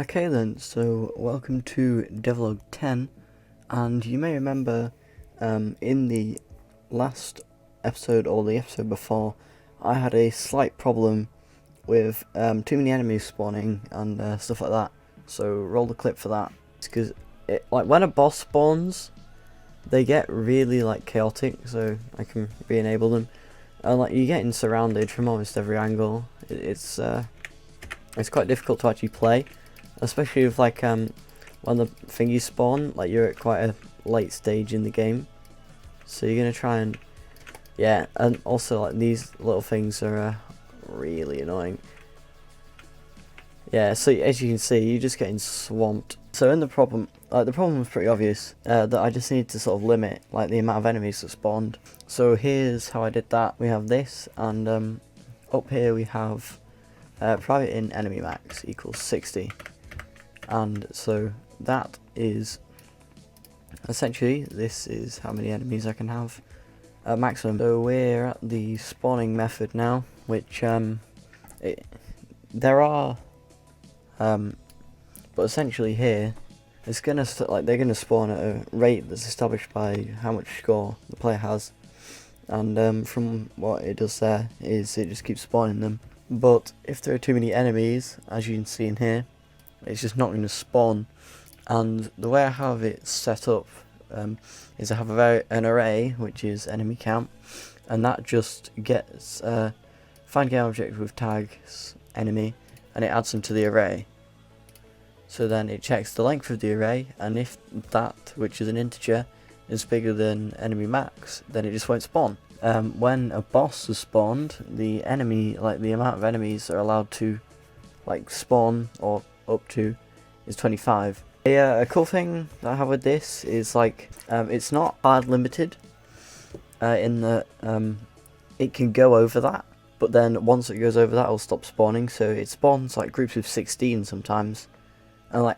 Okay then, so welcome to Devlog 10, and you may remember in the last episode or the episode before, I had a slight problem with too many enemies spawning and stuff like that. So roll the clip for that. It's because when a boss spawns, they get really chaotic, so I can re-enable them. And you're getting surrounded from almost every angle. It's quite difficult to actually play. Especially with when the thingies spawn, you're at quite a late stage in the game, so you're gonna try and and also these little things are really annoying. Yeah, so as you can see, you're just getting swamped. So in the problem was pretty obvious, that I just need to sort of limit the amount of enemies that spawned. So here's how I did that. We have this, and up here we have private in enemy max equals 60. And so that is essentially, this is how many enemies I can have at maximum. So we're at the spawning method now, which there are but essentially here it's gonna they're gonna spawn at a rate that's established by how much score the player has, and from what it does there is it just keeps spawning them. But if there are too many enemies, as you can see in here, it's just not going to spawn. And the way I have it set up is I have an array, which is enemy count, and that just gets find game object with tags enemy, and it adds them to the array. So then it checks the length of the array, and if that, which is an integer, is bigger than enemy max, then it just won't spawn. When a boss is spawned, the enemy, the amount of enemies are allowed to spawn or up to is 25. A cool thing that I have with this is it's not hard limited in that it can go over that, but then once it goes over that, it'll stop spawning. So it spawns groups of 16 sometimes, and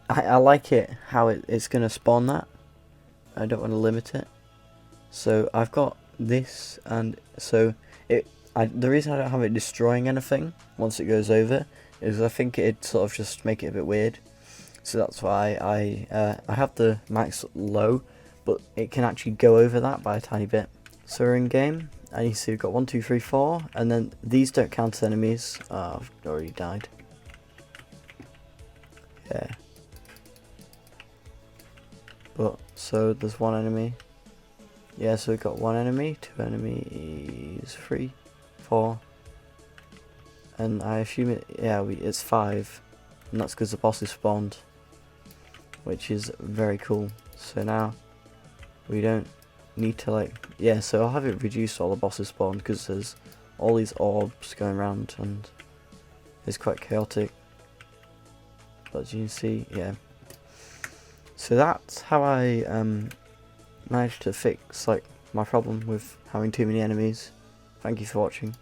I like it how it's gonna spawn that. I don't want to limit it, so I've got this, and so the reason I don't have it destroying anything once it goes over is I think it'd sort of just make it a bit weird. So that's why I have the max low, but it can actually go over that by a tiny bit. So we're in game, and you see we've got 1, 2, 3, 4, and then these don't count as enemies. Oh, I've already died. Yeah. But so there's one enemy. Yeah, so we've got one enemy, 2 enemies, 3, 4. And I assume it's 5, and that's because the boss is spawned, which is very cool. So now we don't need to so I'll have it reduce all the bosses spawned because there's all these orbs going around and it's quite chaotic. But as you can see, so that's how I managed to fix my problem with having too many enemies. Thank you for watching.